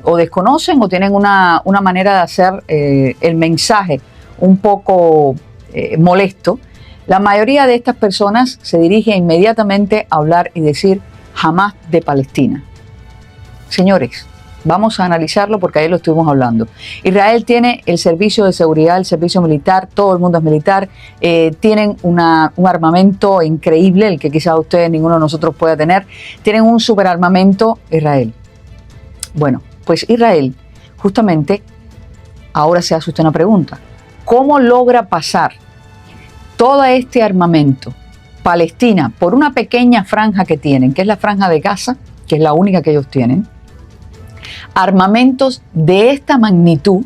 o desconocen o tienen una manera de hacer el mensaje un poco molesto, la mayoría de estas personas se dirige inmediatamente a hablar y decir jamás de Palestina. Señores, vamos a analizarlo porque ayer lo estuvimos hablando. Israel tiene el servicio de seguridad, el servicio militar, todo el mundo es militar, tienen un armamento increíble, el que quizás ustedes, ninguno de nosotros pueda tener, tienen un superarmamento Israel. Bueno, pues Israel justamente ahora se hace usted una pregunta. ¿Cómo logra pasar todo este armamento Palestina por una pequeña franja que tienen, que es la franja de Gaza, que es la única que ellos tienen, armamentos de esta magnitud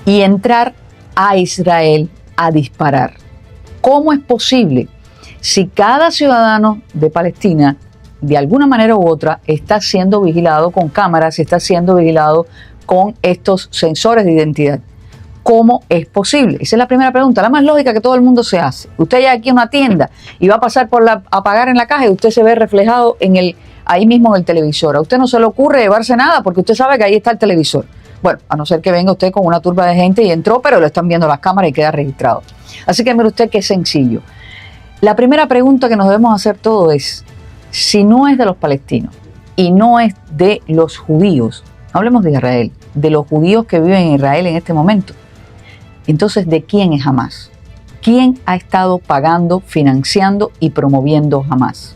y entrar a Israel a disparar? ¿Cómo es posible si cada ciudadano de Palestina de alguna manera u otra está siendo vigilado con cámaras, está siendo vigilado con estos sensores de identidad? ¿Cómo es posible? Esa es la primera pregunta, la más lógica que todo el mundo se hace. Usted llega aquí a una tienda y va a pasar a pagar en la caja y usted se ve reflejado ahí mismo en el televisor. A usted no se le ocurre llevarse nada porque usted sabe que ahí está el televisor. Bueno, a no ser que venga usted con una turba de gente y entró, pero lo están viendo las cámaras y queda registrado. Así que mire usted qué sencillo. La primera pregunta que nos debemos hacer todos es, si no es de los palestinos y no es de los judíos, no hablemos de Israel, de los judíos que viven en Israel en este momento, entonces ¿de quién es Hamás? ¿Quién ha estado pagando, financiando y promoviendo Hamás?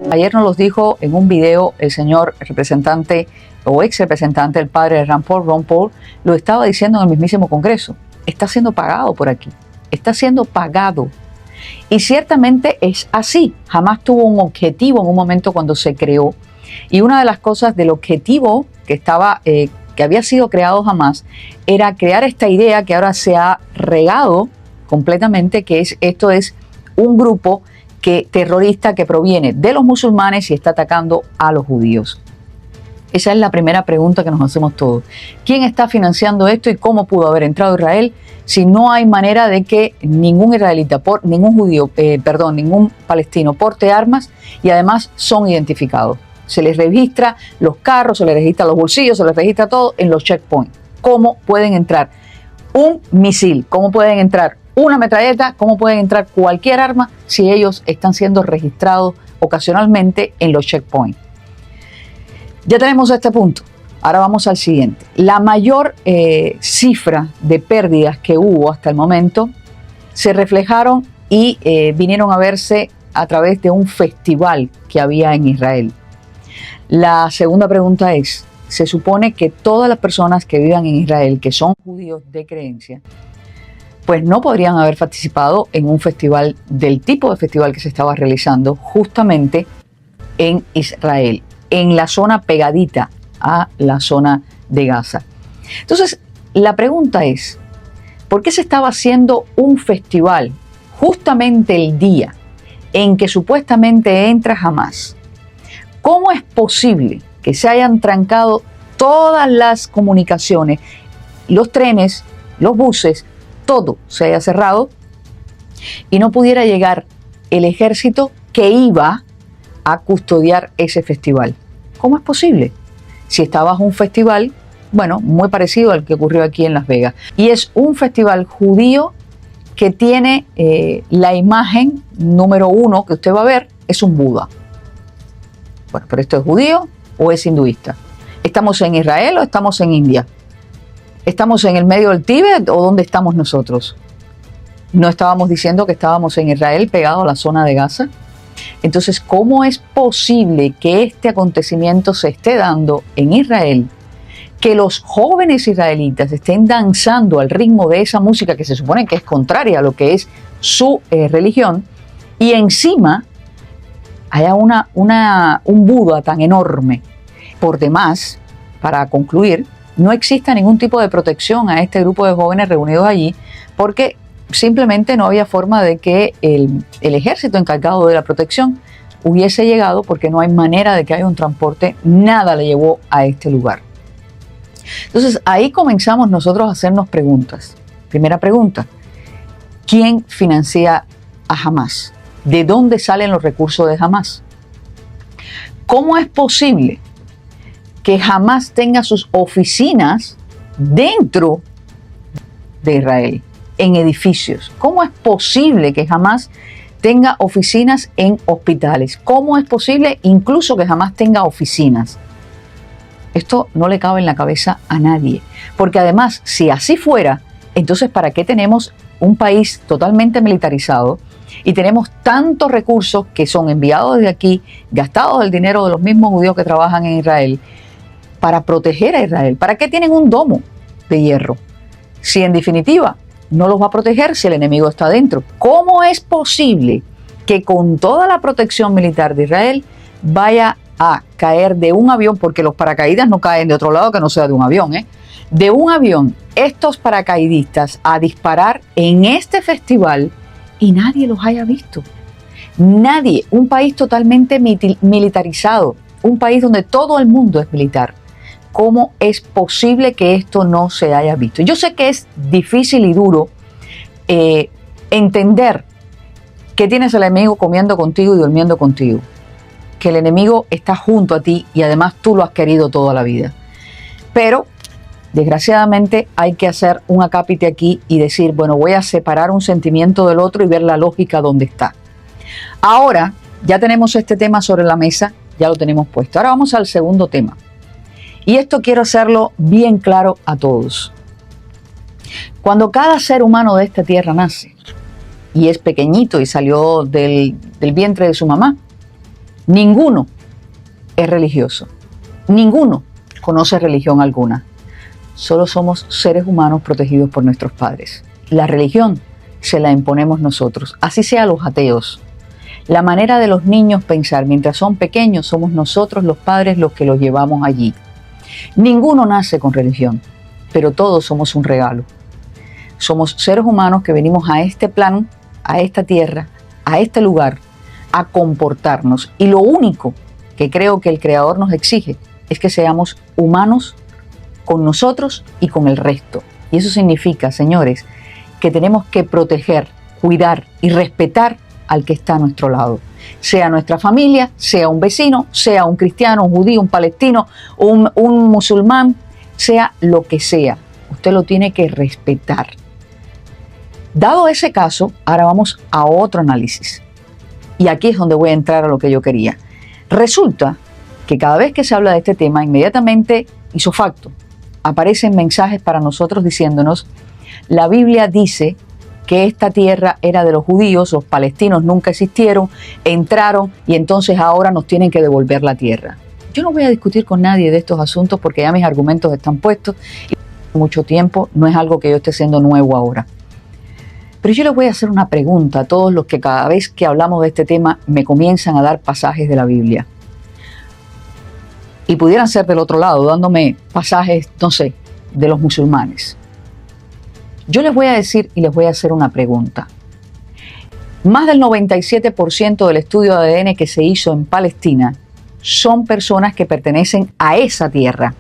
Ayer nos los dijo en un video el señor representante o ex representante, el padre de Ron Paul, lo estaba diciendo en el mismísimo Congreso. Está siendo pagado por aquí, está siendo pagado. Y ciertamente es así. Hamás tuvo un objetivo en un momento cuando se creó. Y una de las cosas del objetivo que había sido creado Hamás era crear esta idea que ahora se ha regado completamente, que esto es un grupo terrorista que proviene de los musulmanes y está atacando a los judíos. Esa es la primera pregunta que nos hacemos todos. ¿Quién está financiando esto y cómo pudo haber entrado Israel si no hay manera de que ningún israelita, ningún palestino porte armas y además son identificados? Se les registra los carros, se les registra los bolsillos, se les registra todo en los checkpoints. ¿Cómo pueden entrar un misil? ¿Cómo pueden entrar una metralleta? ¿Cómo pueden entrar cualquier arma si ellos están siendo registrados ocasionalmente en los checkpoints? Ya tenemos este punto. Ahora vamos al siguiente. La mayor cifra de pérdidas que hubo hasta el momento se reflejaron y vinieron a verse a través de un festival que había en Israel. La segunda pregunta es, se supone que todas las personas que vivan en Israel, que son judíos de creencia, pues no podrían haber participado en un festival del tipo de festival que se estaba realizando justamente en Israel, en la zona pegadita a la zona de Gaza. Entonces, la pregunta es, ¿por qué se estaba haciendo un festival justamente el día en que supuestamente entra Hamás? ¿Cómo es posible que se hayan trancado todas las comunicaciones, los trenes, los buses, todo se haya cerrado y no pudiera llegar el ejército que iba a custodiar ese festival? ¿Cómo es posible? Si está bajo un festival, bueno, muy parecido al que ocurrió aquí en Las Vegas. Y es un festival judío que tiene la imagen número 1 que usted va a ver, es un Buda. Bueno, pero ¿esto es judío o es hinduista? ¿Estamos en Israel o estamos en India? ¿Estamos en el medio del Tíbet o dónde estamos nosotros? ¿No estábamos diciendo que estábamos en Israel pegado a la zona de Gaza? Entonces, ¿cómo es posible que este acontecimiento se esté dando en Israel? Que los jóvenes israelitas estén danzando al ritmo de esa música que se supone que es contraria a lo que es su religión, y encima haya un Buda tan enorme. Por demás, para concluir, no exista ningún tipo de protección a este grupo de jóvenes reunidos allí, porque simplemente no había forma de que el ejército encargado de la protección hubiese llegado, porque no hay manera de que haya un transporte, nada le llevó a este lugar. Entonces ahí comenzamos nosotros a hacernos preguntas. Primera pregunta, ¿Quién financia a Hamás? ¿De dónde salen los recursos de Hamás? ¿Cómo es posible que Hamás tenga sus oficinas dentro de Israel, en edificios? ¿Cómo es posible que Hamás tenga oficinas en hospitales? ¿Cómo es posible incluso que Hamás tenga oficinas? Esto no le cabe en la cabeza a nadie, porque además, si así fuera, entonces ¿para qué tenemos un país totalmente militarizado y tenemos tantos recursos que son enviados desde aquí, gastados el dinero de los mismos judíos que trabajan en Israel, para proteger a Israel? ¿Para qué tienen un domo de hierro? Si en definitiva no los va a proteger si el enemigo está dentro. ¿Cómo es posible que con toda la protección militar de Israel vaya a caer de un avión, porque los paracaídas no caen de otro lado que no sea de un avión, de un avión, estos paracaidistas a disparar en este festival y nadie los haya visto? Nadie. Un país totalmente militarizado, un país donde todo el mundo es militar. ¿Cómo es posible que esto no se haya visto? Yo sé que es difícil y duro entender que tienes al enemigo comiendo contigo y durmiendo contigo, que el enemigo está junto a ti y además tú lo has querido toda la vida. Pero desgraciadamente hay que hacer un acápite aquí y decir, bueno, voy a separar un sentimiento del otro y ver la lógica donde está. Ahora ya tenemos este tema sobre la mesa, ya lo tenemos puesto. Ahora vamos al segundo tema. Y esto quiero hacerlo bien claro a todos. Cuando cada ser humano de esta tierra nace y es pequeñito y salió del vientre de su mamá, ninguno es religioso. Ninguno conoce religión alguna. Solo somos seres humanos protegidos por nuestros padres. La religión se la imponemos nosotros, así sea los ateos. La manera de los niños pensar mientras son pequeños somos nosotros los padres los que los llevamos allí. Ninguno nace con religión, pero todos somos un regalo. Somos seres humanos que venimos a este plano, a esta tierra, a este lugar, a comportarnos. Y lo único que creo que el Creador nos exige es que seamos humanos con nosotros y con el resto. Y eso significa, señores, que tenemos que proteger, cuidar y respetar al que está a nuestro lado. Sea nuestra familia, sea un vecino, sea un cristiano, un judío, un palestino, un musulmán, sea lo que sea. Usted lo tiene que respetar. Dado ese caso, ahora vamos a otro análisis. Y aquí es donde voy a entrar a lo que yo quería. Resulta que cada vez que se habla de este tema, inmediatamente, ipso facto, aparecen mensajes para nosotros diciéndonos, la Biblia dice que esta tierra era de los judíos, los palestinos nunca existieron, entraron y entonces ahora nos tienen que devolver la tierra. Yo no voy a discutir con nadie de estos asuntos porque ya mis argumentos están puestos y mucho tiempo, no es algo que yo esté haciendo nuevo ahora. Pero yo les voy a hacer una pregunta a todos los que cada vez que hablamos de este tema me comienzan a dar pasajes de la Biblia. Y pudieran ser del otro lado, dándome pasajes, no sé, de los musulmanes. Yo les voy a decir y les voy a hacer una pregunta. Más del 97% del estudio de ADN que se hizo en Palestina son personas que pertenecen a esa tierra.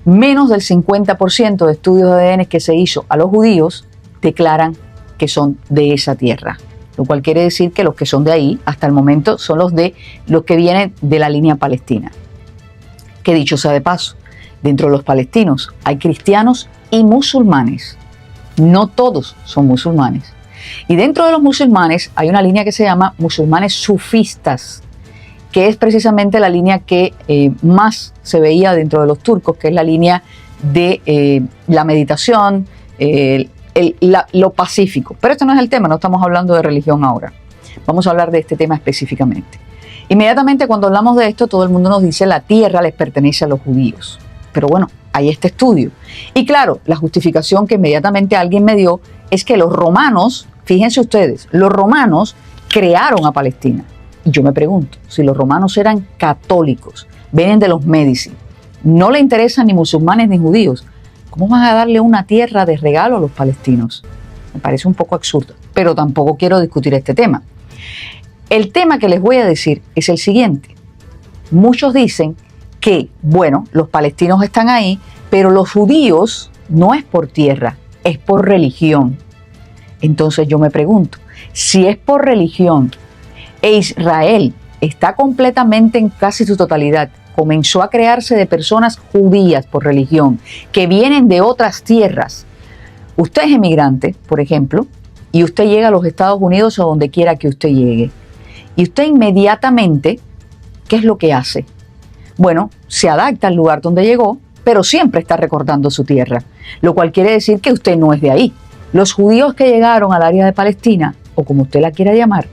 Menos del 50% de estudios de ADN que se hizo a los judíos declaran que son de esa tierra. Lo cual quiere decir que los que son de ahí, hasta el momento, son los que vienen de la línea palestina. Que dicho sea de paso, dentro de los palestinos hay cristianos y musulmanes. No todos son musulmanes. Y dentro de los musulmanes hay una línea que se llama musulmanes sufistas, que es precisamente la línea que más se veía dentro de los turcos, que es la línea de la meditación, lo pacífico. Pero esto no es el tema, no estamos hablando de religión ahora. Vamos a hablar de este tema específicamente. Inmediatamente cuando hablamos de esto, todo el mundo nos dice la tierra les pertenece a los judíos. Pero bueno, hay este estudio. Y claro, la justificación que inmediatamente alguien me dio es que los romanos, fíjense ustedes, los romanos crearon a Palestina. Y yo me pregunto, si los romanos eran católicos, vienen de los Médici, no le interesan ni musulmanes ni judíos, ¿cómo van a darle una tierra de regalo a los palestinos? Me parece un poco absurdo, pero tampoco quiero discutir este tema. El tema que les voy a decir es el siguiente. Muchos dicen que, bueno, los palestinos están ahí, pero los judíos no es por tierra, es por religión. Entonces yo me pregunto, si es por religión e Israel está completamente en casi su totalidad, comenzó a crearse de personas judías por religión que vienen de otras tierras. Usted es emigrante, por ejemplo, y usted llega a los Estados Unidos o donde quiera que usted llegue. Y usted inmediatamente, ¿qué es lo que hace? Bueno, se adapta al lugar donde llegó, pero siempre está recordando su tierra, lo cual quiere decir que usted no es de ahí. Los judíos que llegaron al área de Palestina, o como usted la quiera llamar,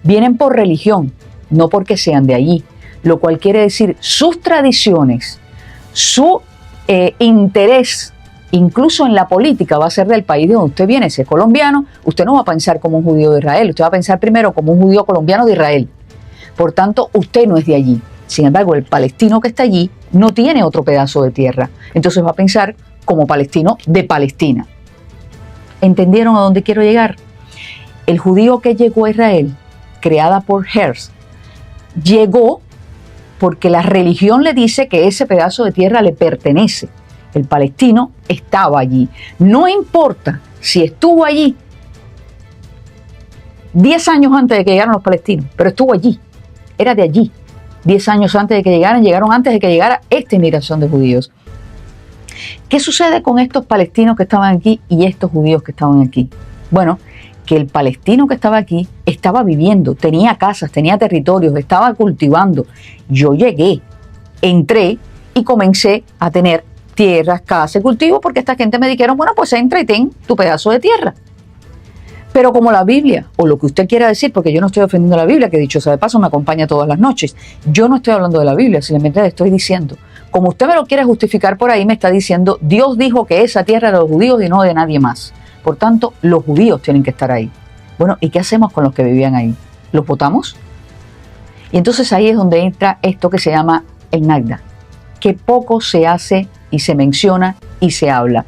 vienen por religión, no porque sean de allí, lo cual quiere decir sus tradiciones, su interés, incluso en la política, va a ser del país de donde usted viene. Si es colombiano, usted no va a pensar como un judío de Israel, usted va a pensar primero como un judío colombiano de Israel. Por tanto, usted no es de allí. Sin embargo, el palestino que está allí no tiene otro pedazo de tierra, entonces va a pensar como palestino de Palestina. ¿Entendieron a dónde quiero llegar? El judío que llegó a Israel, creada por Herzl, llegó porque la religión le dice que ese pedazo de tierra le pertenece. El palestino estaba allí. No importa si estuvo allí 10 años antes de que llegaran los palestinos, pero estuvo allí, era de allí. 10 años antes de que llegaron antes de que llegara esta inmigración de judíos. ¿Qué sucede con estos palestinos que estaban aquí y estos judíos que estaban aquí? Bueno, que el palestino que estaba aquí estaba viviendo, tenía casas, tenía territorios, estaba cultivando. Yo llegué, entré y comencé a tener tierras, casas, cultivos, porque esta gente me dijeron, bueno, pues entra y ten tu pedazo de tierra. Pero como la Biblia, o lo que usted quiera decir, porque yo no estoy ofendiendo a la Biblia, que dicho sea de paso me acompaña todas las noches, yo no estoy hablando de la Biblia, simplemente le estoy diciendo, como usted me lo quiere justificar por ahí, me está diciendo, Dios dijo que esa tierra era de los judíos y no de nadie más. Por tanto, los judíos tienen que estar ahí. Bueno, ¿y qué hacemos con los que vivían ahí? ¿Los votamos? Y entonces ahí es donde entra esto que se llama el Nakba, que poco se hace y se menciona y se habla.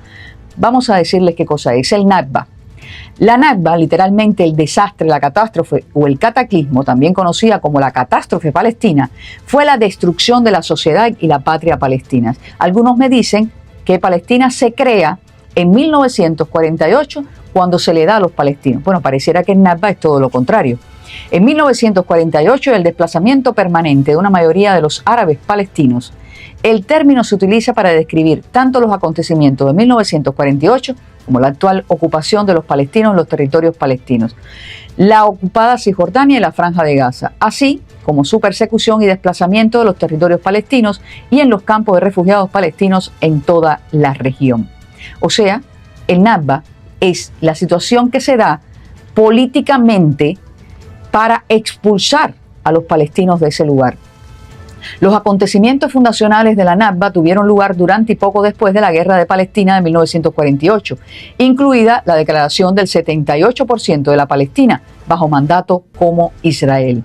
Vamos a decirles qué cosa es el Nakba. La Nakba, literalmente el desastre, la catástrofe o el cataclismo, también conocida como la catástrofe palestina, fue la destrucción de la sociedad y la patria palestinas. Algunos me dicen que Palestina se crea en 1948 cuando se le da a los palestinos. Bueno, pareciera que el Nakba es todo lo contrario. En 1948, el desplazamiento permanente de una mayoría de los árabes palestinos. El término se utiliza para describir tanto los acontecimientos de 1948 como la actual ocupación de los palestinos en los territorios palestinos, la ocupada Cisjordania y la Franja de Gaza, así como su persecución y desplazamiento de los territorios palestinos y en los campos de refugiados palestinos en toda la región. O sea, el Nakba es la situación que se da políticamente para expulsar a los palestinos de ese lugar. Los acontecimientos fundacionales de la Nakba tuvieron lugar durante y poco después de la Guerra de Palestina de 1948, incluida la declaración del 78% de la Palestina bajo mandato como Israel.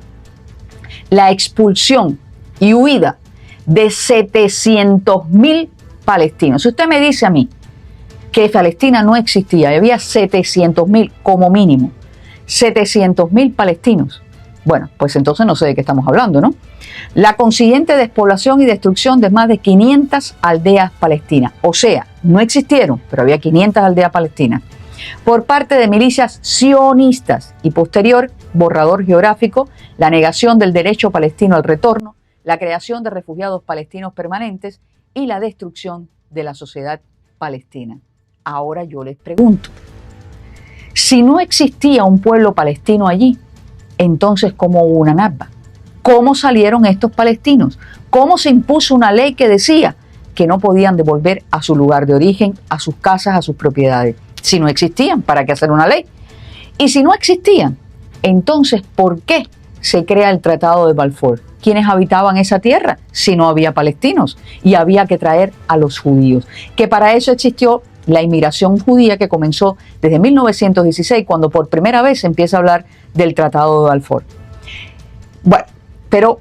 La expulsión y huida de 700.000 palestinos. Si usted me dice a mí que Palestina no existía y había 700.000 como mínimo, 700.000 palestinos, bueno, pues entonces no sé de qué estamos hablando, ¿no? La consiguiente despoblación y destrucción de más de 500 aldeas palestinas. O sea, no existieron, pero había 500 aldeas palestinas. Por parte de milicias sionistas y posterior borrador geográfico, la negación del derecho palestino al retorno, la creación de refugiados palestinos permanentes y la destrucción de la sociedad palestina. Ahora yo les pregunto, si no existía un pueblo palestino allí, entonces ¿cómo hubo una Nakba? ¿Cómo salieron estos palestinos? ¿Cómo se impuso una ley que decía que no podían devolver a su lugar de origen, a sus casas, a sus propiedades? Si no existían, ¿para qué hacer una ley? Y si no existían, entonces ¿por qué se crea el Tratado de Balfour? ¿Quiénes habitaban esa tierra si no había palestinos? Y había que traer a los judíos, que para eso existió la inmigración judía que comenzó desde 1916, cuando por primera vez se empieza a hablar del Tratado de Balfour. Bueno, pero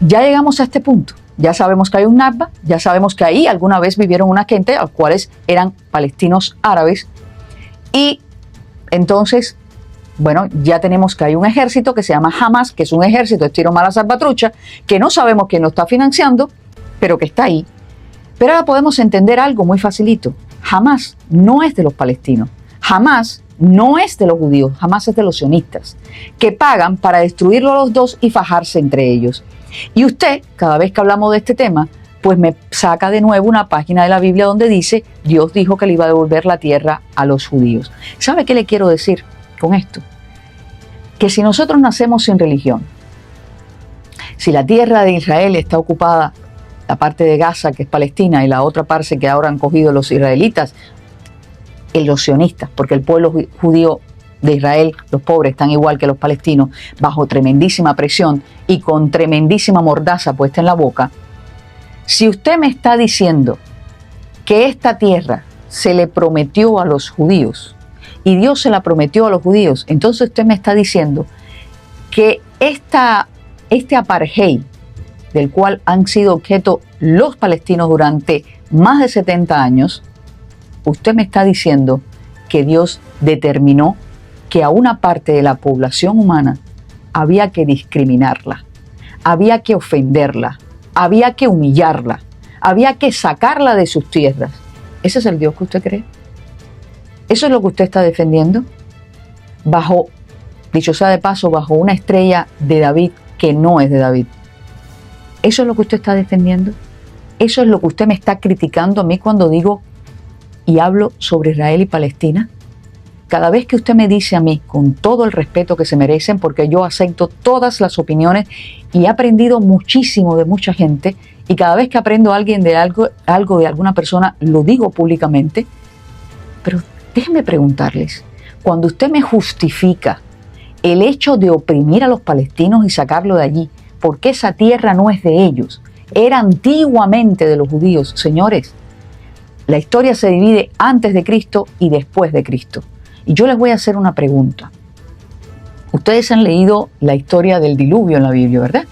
ya llegamos a este punto. Ya sabemos que hay un Nakba, ya sabemos que ahí alguna vez vivieron una gente, a los cuales eran palestinos árabes. Y entonces, bueno, ya tenemos que hay un ejército que se llama Hamas, que es un ejército de estilo mala salvatrucha, que no sabemos quién lo está financiando, pero que está ahí. Pero ahora podemos entender algo muy facilito. Hamas no es de los palestinos. Hamas no es de los judíos, jamás es de los sionistas, que pagan para destruirlo a los dos y fajarse entre ellos. Y usted, cada vez que hablamos de este tema, pues me saca de nuevo una página de la Biblia donde dice, Dios dijo que le iba a devolver la tierra a los judíos. ¿Sabe qué le quiero decir con esto? Que si nosotros nacemos sin religión, si la tierra de Israel está ocupada, la parte de Gaza, que es Palestina, y la otra parte que ahora han cogido los israelitas, los sionistas, porque el pueblo judío de Israel, los pobres, están igual que los palestinos, bajo tremendísima presión y con tremendísima mordaza puesta en la boca. Si usted me está diciendo que esta tierra se le prometió a los judíos y Dios se la prometió a los judíos, entonces usted me está diciendo que este apartheid del cual han sido objeto los palestinos durante más de 70 años, usted me está diciendo que Dios determinó que a una parte de la población humana había que discriminarla, había que ofenderla, había que humillarla, había que sacarla de sus tierras. ¿Ese es el Dios que usted cree? ¿Eso es lo que usted está defendiendo? Bajo, dicho sea de paso, bajo una estrella de David que no es de David. ¿Eso es lo que usted está defendiendo? ¿Eso es lo que usted me está criticando a mí cuando digo y hablo sobre Israel y Palestina? Cada vez que usted me dice a mí, con todo el respeto que se merecen, porque yo acepto todas las opiniones y he aprendido muchísimo de mucha gente, y cada vez que aprendo algo de alguna persona, lo digo públicamente, pero déjenme preguntarles, cuando usted me justifica el hecho de oprimir a los palestinos y sacarlo de allí, porque esa tierra no es de ellos, era antiguamente de los judíos, señores, la historia se divide antes de Cristo y después de Cristo. Y yo les voy a hacer una pregunta. Ustedes han leído la historia del diluvio en la Biblia, ¿verdad?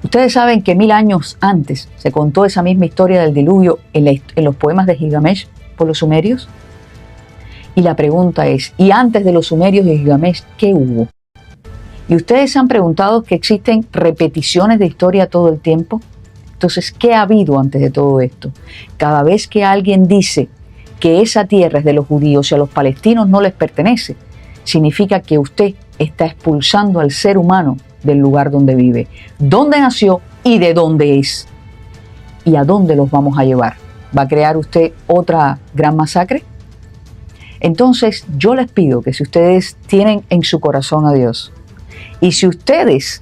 Ustedes saben que 1000 años antes se contó esa misma historia del diluvio en los poemas de Gilgamesh por los sumerios. Y la pregunta es, ¿y antes de los sumerios y Gilgamesh qué hubo? Y ustedes se han preguntado que existen repeticiones de historia todo el tiempo. Entonces, ¿qué ha habido antes de todo esto? Cada vez que alguien dice que esa tierra es de los judíos y a los palestinos no les pertenece, significa que usted está expulsando al ser humano del lugar donde vive, dónde nació y de dónde es. ¿Y a dónde los vamos a llevar? ¿Va a crear usted otra gran masacre? Entonces, yo les pido que si ustedes tienen en su corazón a Dios y si ustedes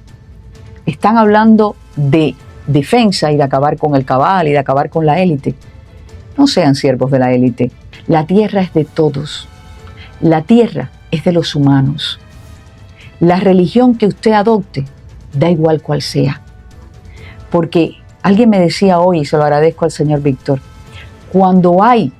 están hablando de defensa y de acabar con el cabal y de acabar con la élite, no sean siervos de la élite. La tierra es de todos. La tierra es de los humanos. La religión que usted adopte, da igual cual sea. Porque alguien me decía hoy, y se lo agradezco al señor Víctor, cuando hay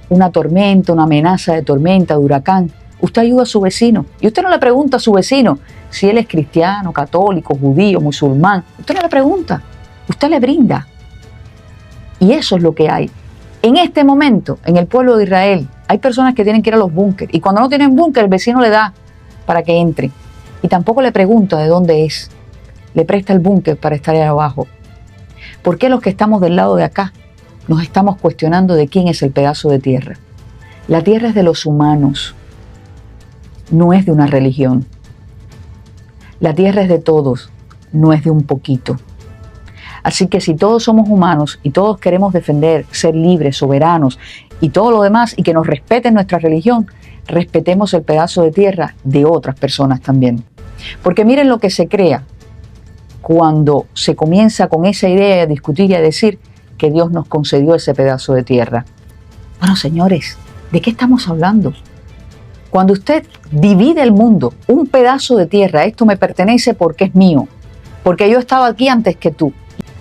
una tormenta, una amenaza de tormenta, de huracán, usted ayuda a su vecino. Y usted no le pregunta a su vecino si él es cristiano, católico, judío, musulmán. Usted no le pregunta. Usted le brinda. Y eso es lo que hay. En este momento, en el pueblo de Israel, hay personas que tienen que ir a los búnkeres. Y cuando no tienen búnker, el vecino le da para que entre. Y tampoco le pregunta de dónde es. Le presta el búnker para estar ahí abajo. ¿Por qué los que estamos del lado de acá nos estamos cuestionando de quién es el pedazo de tierra? La tierra es de los humanos. No es de una religión. La tierra es de todos, no es de un poquito. Así que si todos somos humanos y todos queremos defender, ser libres, soberanos y todo lo demás, y que nos respeten nuestra religión, respetemos el pedazo de tierra de otras personas también. Porque miren lo que se crea cuando se comienza con esa idea de discutir y a decir que Dios nos concedió ese pedazo de tierra. Bueno, señores, ¿de qué estamos hablando? Cuando usted divide el mundo, un pedazo de tierra, esto me pertenece porque es mío, porque yo estaba aquí antes que tú.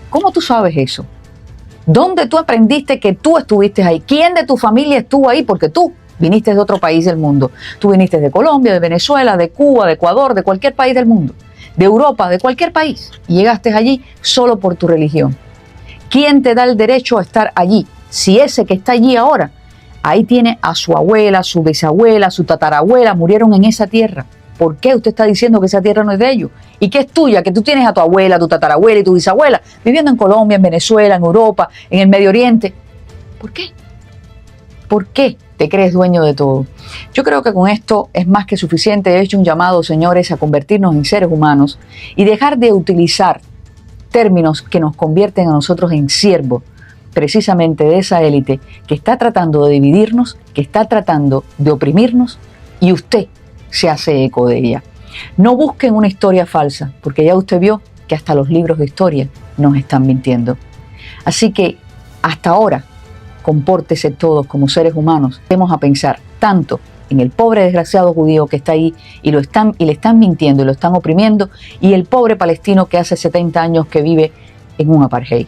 ¿Cómo tú sabes eso? ¿Dónde tú aprendiste que tú estuviste ahí? ¿Quién de tu familia estuvo ahí? Porque tú viniste de otro país del mundo. Tú viniste de Colombia, de Venezuela, de Cuba, de Ecuador, de cualquier país del mundo, de Europa, de cualquier país. Y llegaste allí solo por tu religión. ¿Quién te da el derecho a estar allí? Si ese que está allí ahora, ahí tiene a su abuela, su bisabuela, su tatarabuela, murieron en esa tierra. ¿Por qué usted está diciendo que esa tierra no es de ellos? ¿Y qué es tuya? Que tú tienes a tu abuela, tu tatarabuela y tu bisabuela viviendo en Colombia, en Venezuela, en Europa, en el Medio Oriente. ¿Por qué? ¿Por qué te crees dueño de todo. Yo creo que con esto es más que suficiente. He hecho un llamado, señores, a convertirnos en seres humanos y dejar de utilizar términos que nos convierten a nosotros en siervos, precisamente de esa élite que está tratando de dividirnos, que está tratando de oprimirnos, y usted se hace eco de ella. No busquen una historia falsa, porque ya usted vio que hasta los libros de historia nos están mintiendo. Así que hasta ahora, compórtese todos como seres humanos. Vamos a pensar tanto en el pobre desgraciado judío que está ahí y le están mintiendo y lo están oprimiendo, y el pobre palestino que hace 70 años que vive en un apartheid.